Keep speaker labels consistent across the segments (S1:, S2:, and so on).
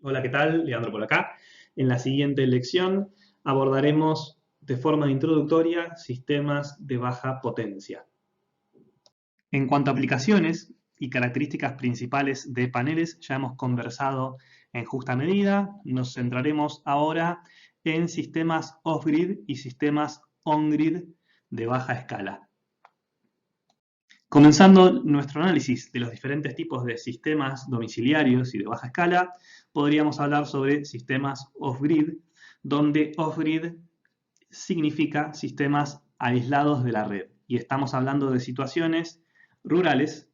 S1: Hola, ¿qué tal? Leandro por acá. En la siguiente lección abordaremos de forma introductoria sistemas de baja potencia. En cuanto a aplicaciones y características principales de paneles, ya hemos conversado en justa medida. Nos centraremos ahora en sistemas off-grid y sistemas on-grid de baja escala. Comenzando nuestro análisis de los diferentes tipos de sistemas domiciliarios y de baja escala, podríamos hablar sobre sistemas off-grid, donde off-grid significa sistemas aislados de la red. Y estamos hablando de situaciones rurales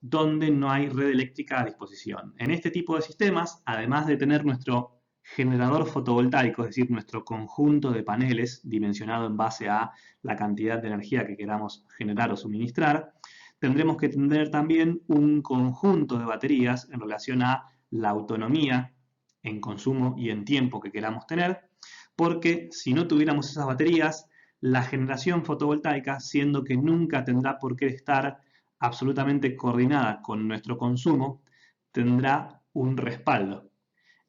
S1: donde no hay red eléctrica a disposición. En este tipo de sistemas, además de tener nuestro generador fotovoltaico, es decir, nuestro conjunto de paneles dimensionado en base a la cantidad de energía que queramos generar o suministrar, tendremos que tener también un conjunto de baterías en relación a la autonomía en consumo y en tiempo que queramos tener, porque si no tuviéramos esas baterías, la generación fotovoltaica, siendo que nunca tendrá por qué estar absolutamente coordinada con nuestro consumo, tendrá un respaldo.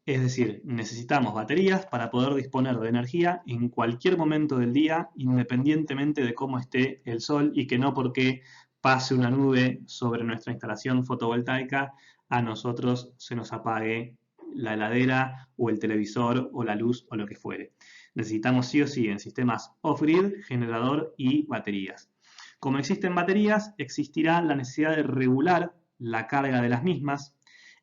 S1: Es decir, necesitamos baterías para poder disponer de energía en cualquier momento del día, independientemente de cómo esté el sol, y que no porque pase una nube sobre nuestra instalación fotovoltaica a nosotros se nos apague la heladera o el televisor o la luz o lo que fuere. Necesitamos sí o sí en sistemas off-grid, generador y baterías. Como existen baterías, existirá la necesidad de regular la carga de las mismas,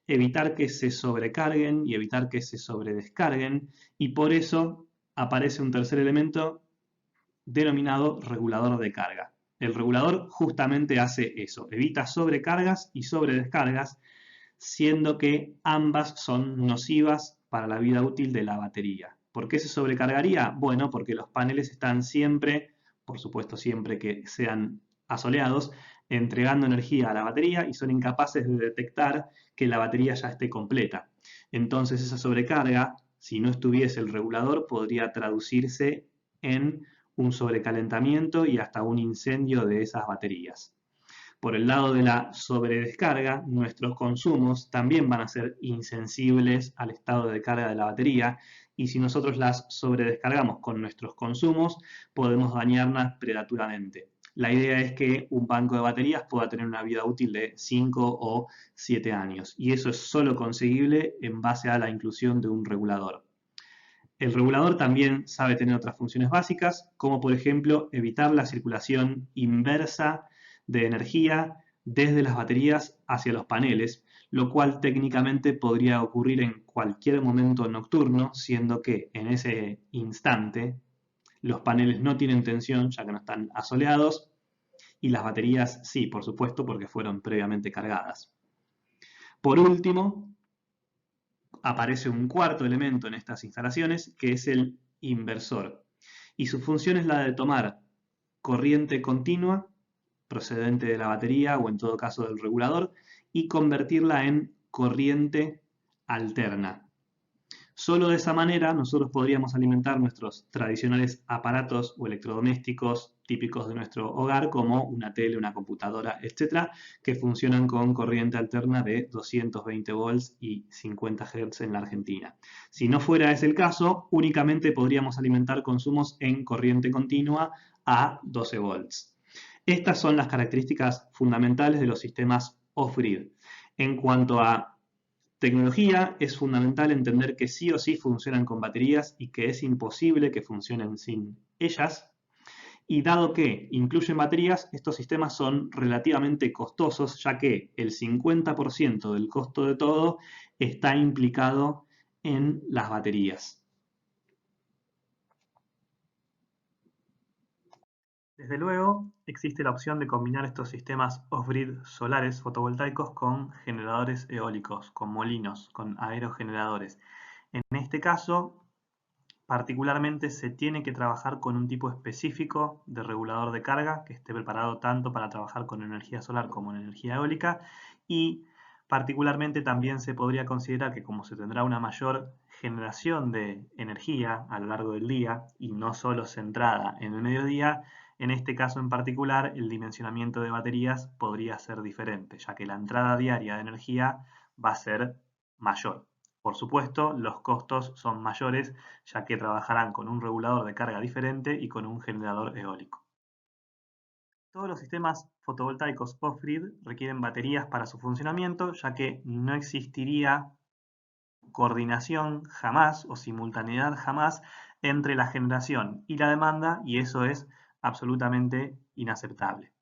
S1: evitar que se sobrecarguen y evitar que se sobredescarguen, y por eso aparece un tercer elemento denominado regulador de carga. El regulador justamente hace eso, evita sobrecargas y sobredescargas, siendo que ambas son nocivas para la vida útil de la batería. ¿Por qué se sobrecargaría? Bueno, porque los paneles están siempre, por supuesto siempre que sean asoleados, entregando energía a la batería y son incapaces de detectar que la batería ya esté completa. Entonces esa sobrecarga, si no estuviese el regulador, podría traducirse en un sobrecalentamiento y hasta un incendio de esas baterías. Por el lado de la sobredescarga, nuestros consumos también van a ser insensibles al estado de carga de la batería, y si nosotros las sobredescargamos con nuestros consumos, podemos dañarlas prematuramente. La idea es que un banco de baterías pueda tener una vida útil de 5 o 7 años, y eso es solo conseguible en base a la inclusión de un regulador. El regulador también sabe tener otras funciones básicas, como por ejemplo evitar la circulación inversa de energía desde las baterías hacia los paneles, lo cual técnicamente podría ocurrir en cualquier momento nocturno, siendo que en ese instante los paneles no tienen tensión ya que no están asoleados, y las baterías sí, por supuesto, porque fueron previamente cargadas. Por último, aparece un cuarto elemento en estas instalaciones, que es el inversor. Y su función es la de tomar corriente continua procedente de la batería o en todo caso del regulador y convertirla en corriente alterna. Solo de esa manera nosotros podríamos alimentar nuestros tradicionales aparatos o electrodomésticos típicos de nuestro hogar, como una tele, una computadora, etcétera, que funcionan con corriente alterna de 220 volts y 50 Hz en la Argentina. Si no fuera ese el caso, únicamente podríamos alimentar consumos en corriente continua a 12 volts. Estas son las características fundamentales de los sistemas off-grid. En cuanto a tecnología, es fundamental entender que sí o sí funcionan con baterías y que es imposible que funcionen sin ellas. Y dado que incluyen baterías, estos sistemas son relativamente costosos, ya que el 50% del costo de todo está implicado en las baterías. Desde luego, existe la opción de combinar estos sistemas off-grid solares fotovoltaicos con generadores eólicos, con molinos, con aerogeneradores. En este caso, particularmente se tiene que trabajar con un tipo específico de regulador de carga que esté preparado tanto para trabajar con energía solar como en energía eólica, y particularmente también se podría considerar que como se tendrá una mayor generación de energía a lo largo del día y no solo centrada en el mediodía, en este caso en particular el dimensionamiento de baterías podría ser diferente, ya que la entrada diaria de energía va a ser mayor. Por supuesto, los costos son mayores, ya que trabajarán con un regulador de carga diferente y con un generador eólico. Todos los sistemas fotovoltaicos off-grid requieren baterías para su funcionamiento, ya que no existiría coordinación jamás o simultaneidad jamás entre la generación y la demanda, y eso es absolutamente inaceptable.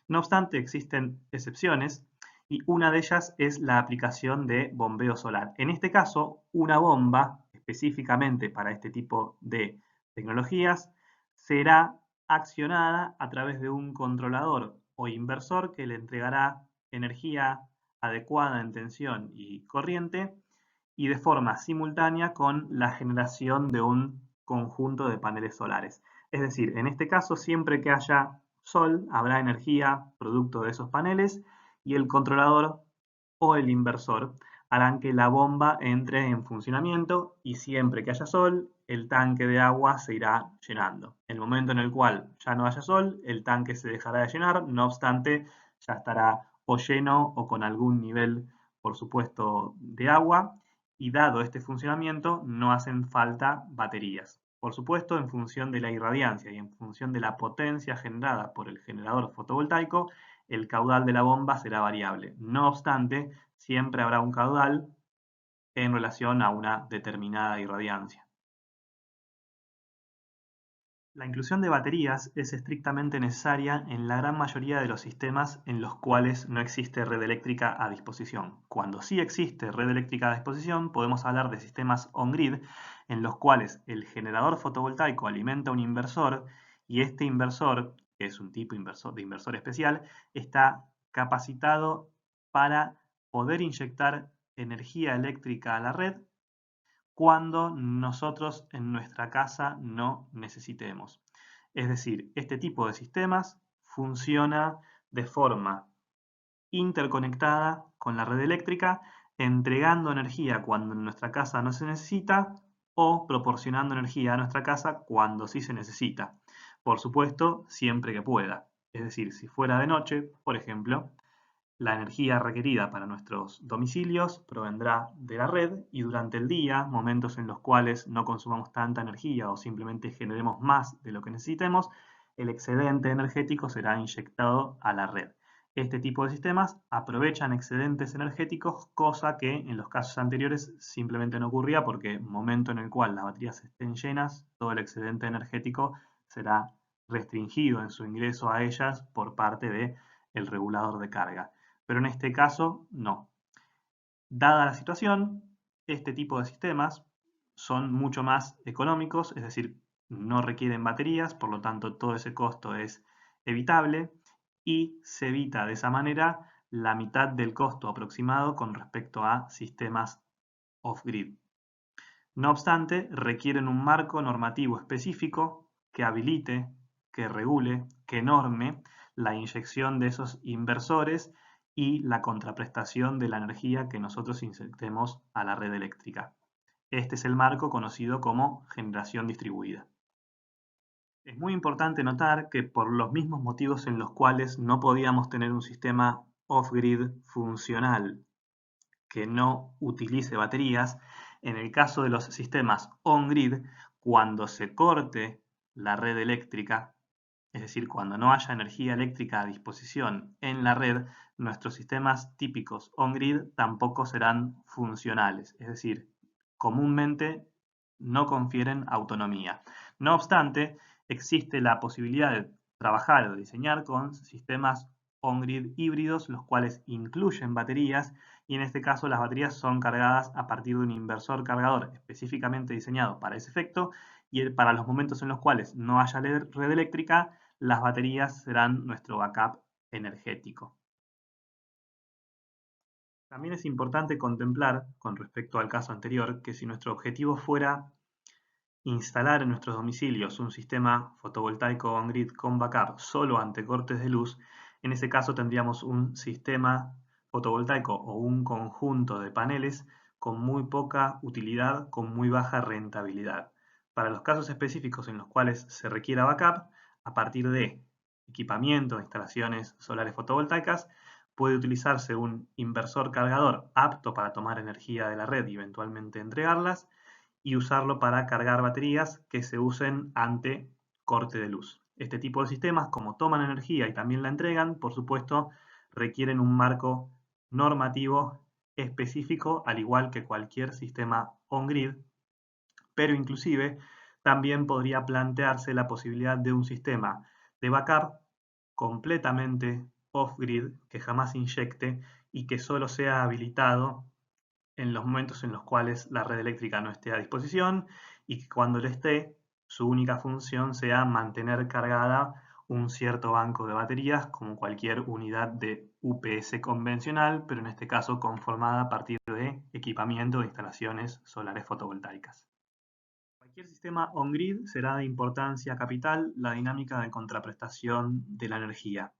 S1: No obstante, existen excepciones y una de ellas es la aplicación de bombeo solar. En este caso, una bomba específicamente para este tipo de tecnologías será accionada a través de un controlador o inversor que le entregará energía adecuada en tensión y corriente y de forma simultánea con la generación de un conjunto de paneles solares. Es decir, en este caso, siempre que haya sol, habrá energía producto de esos paneles y el controlador o el inversor harán que la bomba entre en funcionamiento y siempre que haya sol, el tanque de agua se irá llenando. En el momento en el cual ya no haya sol, el tanque se dejará de llenar, no obstante, ya estará o lleno o con algún nivel, por supuesto, de agua, y dado este funcionamiento no hacen falta baterías. Por supuesto, en función de la irradiancia y en función de la potencia generada por el generador fotovoltaico, el caudal de la bomba será variable. No obstante, siempre habrá un caudal en relación a una determinada irradiancia. La inclusión de baterías es estrictamente necesaria en la gran mayoría de los sistemas en los cuales no existe red eléctrica a disposición. Cuando sí existe red eléctrica a disposición, podemos hablar de sistemas on-grid, en los cuales el generador fotovoltaico alimenta un inversor y este inversor, que es un tipo de inversor especial, está capacitado para poder inyectar energía eléctrica a la red cuando nosotros en nuestra casa no necesitemos. Es decir, este tipo de sistemas funciona de forma interconectada con la red eléctrica, entregando energía cuando en nuestra casa no se necesita o proporcionando energía a nuestra casa cuando sí se necesita. Por supuesto, siempre que pueda. Es decir, si fuera de noche, por ejemplo, la energía requerida para nuestros domicilios provendrá de la red y durante el día, momentos en los cuales no consumamos tanta energía o simplemente generemos más de lo que necesitemos, el excedente energético será inyectado a la red. Este tipo de sistemas aprovechan excedentes energéticos, cosa que en los casos anteriores simplemente no ocurría porque momento en el cual las baterías estén llenas, todo el excedente energético será restringido en su ingreso a ellas por parte del regulador de carga. Pero en este caso, no. Dada la situación, este tipo de sistemas son mucho más económicos, es decir, no requieren baterías, por lo tanto todo ese costo es evitable y se evita de esa manera la mitad del costo aproximado con respecto a sistemas off-grid. No obstante, requieren un marco normativo específico que habilite, que regule, que norme la inyección de esos inversores y la contraprestación de la energía que nosotros inyectemos a la red eléctrica. Este es el marco conocido como generación distribuida. Es muy importante notar que por los mismos motivos en los cuales no podíamos tener un sistema off-grid funcional que no utilice baterías, en el caso de los sistemas on-grid, cuando se corte la red eléctrica, es decir, cuando no haya energía eléctrica a disposición en la red, nuestros sistemas típicos on-grid tampoco serán funcionales, es decir, comúnmente no confieren autonomía. No obstante, existe la posibilidad de trabajar o diseñar con sistemas on-grid híbridos, los cuales incluyen baterías y en este caso las baterías son cargadas a partir de un inversor cargador específicamente diseñado para ese efecto y para los momentos en los cuales no haya red eléctrica, las baterías serán nuestro backup energético. También es importante contemplar, con respecto al caso anterior, que si nuestro objetivo fuera instalar en nuestros domicilios un sistema fotovoltaico on-grid con backup solo ante cortes de luz, en ese caso tendríamos un sistema fotovoltaico o un conjunto de paneles con muy poca utilidad, con muy baja rentabilidad. Para los casos específicos en los cuales se requiera backup, a partir de equipamiento de instalaciones solares fotovoltaicas, puede utilizarse un inversor cargador apto para tomar energía de la red y eventualmente entregarlas, y usarlo para cargar baterías que se usen ante corte de luz. Este tipo de sistemas, como toman energía y también la entregan, por supuesto, requieren un marco normativo específico, al igual que cualquier sistema on-grid, pero inclusive también podría plantearse la posibilidad de un sistema de backup completamente off-grid, que jamás inyecte y que solo sea habilitado en los momentos en los cuales la red eléctrica no esté a disposición, y que cuando lo esté, su única función sea mantener cargada un cierto banco de baterías, como cualquier unidad de UPS convencional, pero en este caso conformada a partir de equipamiento de instalaciones solares fotovoltaicas. Cualquier sistema on-grid será de importancia capital la dinámica de contraprestación de la energía,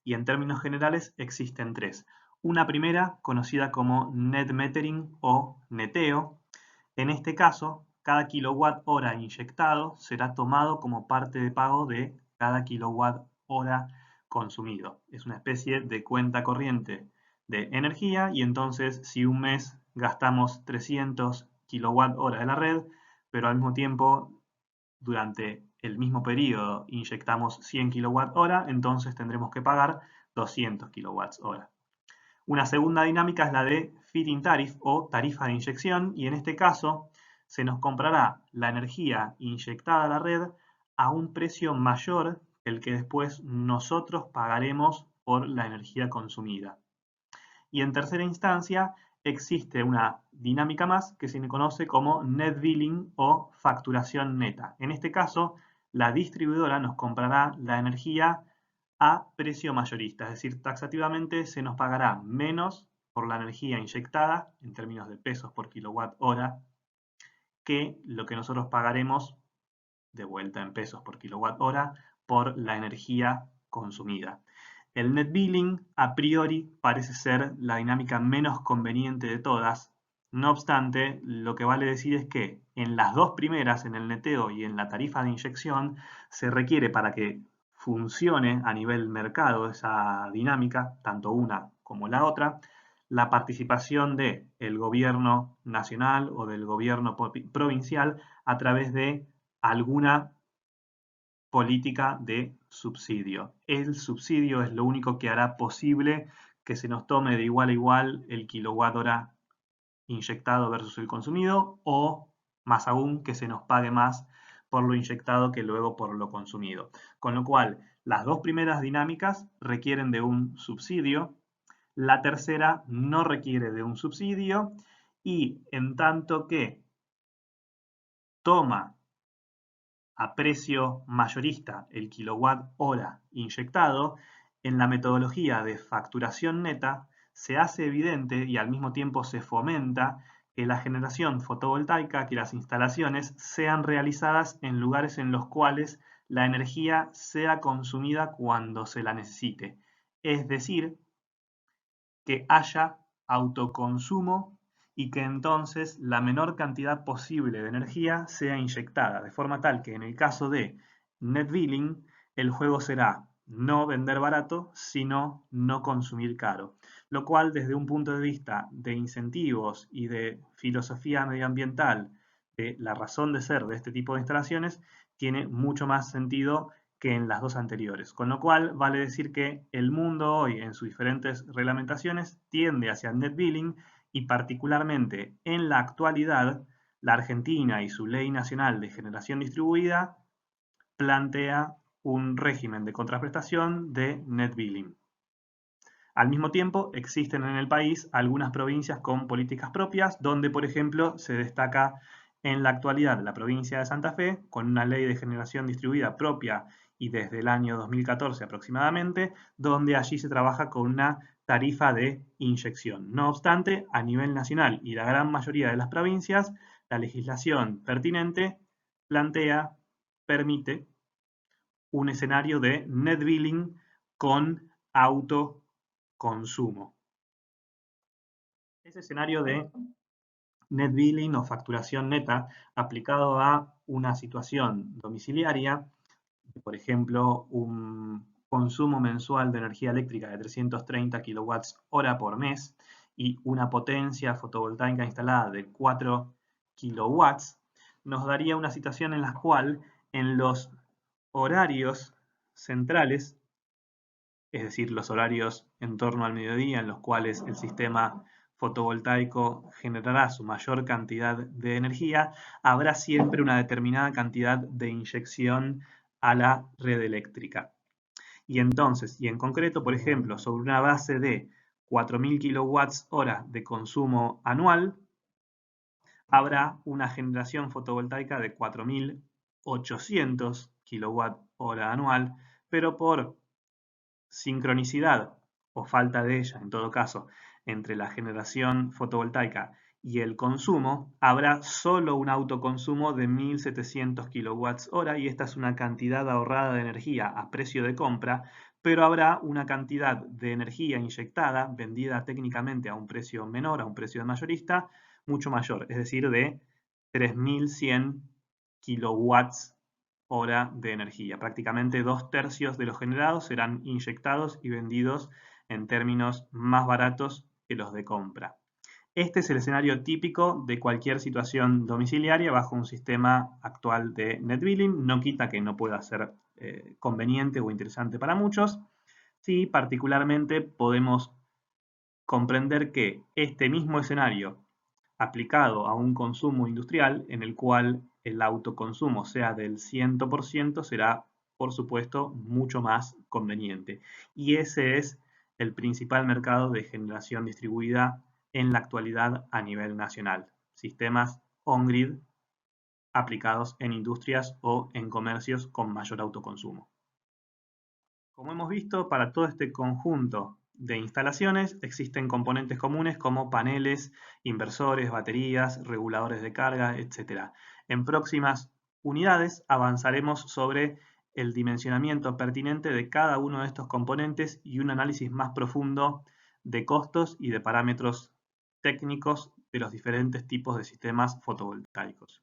S1: y en términos generales existen tres. Una primera, conocida como net metering o neteo. En este caso, cada kilowatt hora inyectado será tomado como parte de pago de cada kilowatt hora consumido. Es una especie de cuenta corriente de energía, y entonces si un mes gastamos 300 kilowatt hora de la red, pero al mismo tiempo durante el mismo periodo inyectamos 100 kWh, entonces tendremos que pagar 200 kWh. Una segunda dinámica es la de feed-in tariff o tarifa de inyección, y en este caso se nos comprará la energía inyectada a la red a un precio mayor que el que después nosotros pagaremos por la energía consumida. Y en tercera instancia existe una dinámica más que se conoce como net billing o facturación neta. En este caso, la distribuidora nos comprará la energía a precio mayorista, es decir, taxativamente se nos pagará menos por la energía inyectada en términos de pesos por kilowatt hora que lo que nosotros pagaremos de vuelta en pesos por kilowatt hora por la energía consumida. El net billing a priori parece ser la dinámica menos conveniente de todas. No obstante, lo que vale decir es que en las dos primeras, en el neteo y en la tarifa de inyección, se requiere para que funcione a nivel mercado esa dinámica, tanto una como la otra, la participación del gobierno nacional o del gobierno provincial a través de alguna política de subsidio. El subsidio es lo único que hará posible que se nos tome de igual a igual el kilowatt hora inyectado versus el consumido, o más aún que se nos pague más por lo inyectado que luego por lo consumido. Con lo cual, las dos primeras dinámicas requieren de un subsidio, la tercera no requiere de un subsidio, y en tanto que toma a precio mayorista el kilowatt hora inyectado, en la metodología de facturación neta se hace evidente y al mismo tiempo se fomenta que la generación fotovoltaica, que las instalaciones sean realizadas en lugares en los cuales la energía sea consumida cuando se la necesite. Es decir, que haya autoconsumo y que entonces la menor cantidad posible de energía sea inyectada, de forma tal que en el caso de net billing, el juego será no vender barato, sino no consumir caro, lo cual desde un punto de vista de incentivos y de filosofía medioambiental, de la razón de ser de este tipo de instalaciones, tiene mucho más sentido que en las dos anteriores. Con lo cual, vale decir que el mundo hoy, en sus diferentes reglamentaciones, tiende hacia el net billing, y particularmente en la actualidad, la Argentina y su Ley Nacional de Generación Distribuida plantea un régimen de contraprestación de net billing. Al mismo tiempo, existen en el país algunas provincias con políticas propias, donde, por ejemplo, se destaca en la actualidad la provincia de Santa Fe, con una ley de generación distribuida propia y desde el año 2014 aproximadamente, donde allí se trabaja con una tarifa de inyección. No obstante, a nivel nacional y la gran mayoría de las provincias, la legislación pertinente plantea, permite un escenario de net billing con autoconsumo. Ese escenario de net billing o facturación neta aplicado a una situación domiciliaria, por ejemplo, un consumo mensual de energía eléctrica de 330 kWh por mes y una potencia fotovoltaica instalada de 4 kilowatts, nos daría una situación en la cual en los horarios centrales, es decir, los horarios en torno al mediodía en los cuales el sistema fotovoltaico generará su mayor cantidad de energía, habrá siempre una determinada cantidad de inyección a la red eléctrica. Y entonces, y en concreto, por ejemplo, sobre una base de 4.000 kWh de consumo anual, habrá una generación fotovoltaica de 4.800 kWh anual, pero por sincronicidad o falta de ella, en todo caso, entre la generación fotovoltaica y el consumo, habrá solo un autoconsumo de 1.700 kWh y esta es una cantidad ahorrada de energía a precio de compra, pero habrá una cantidad de energía inyectada, vendida técnicamente a un precio menor, a un precio de mayorista, mucho mayor, es decir, de 3.100 kilowatts hora de energía. Prácticamente 2/3 de los generados serán inyectados y vendidos en términos más baratos que los de compra. Este es el escenario típico de cualquier situación domiciliaria bajo un sistema actual de net billing. No quita que no pueda ser conveniente o interesante para muchos. Sí, particularmente podemos comprender que este mismo escenario aplicado a un consumo industrial en el cual el autoconsumo sea del 100% será, por supuesto, mucho más conveniente. Y ese es el principal mercado de generación distribuida en la actualidad a nivel nacional. Sistemas on-grid aplicados en industrias o en comercios con mayor autoconsumo. Como hemos visto, para todo este conjunto de instalaciones existen componentes comunes como paneles, inversores, baterías, reguladores de carga, etc. En próximas unidades avanzaremos sobre el dimensionamiento pertinente de cada uno de estos componentes y un análisis más profundo de costos y de parámetros técnicos de los diferentes tipos de sistemas fotovoltaicos.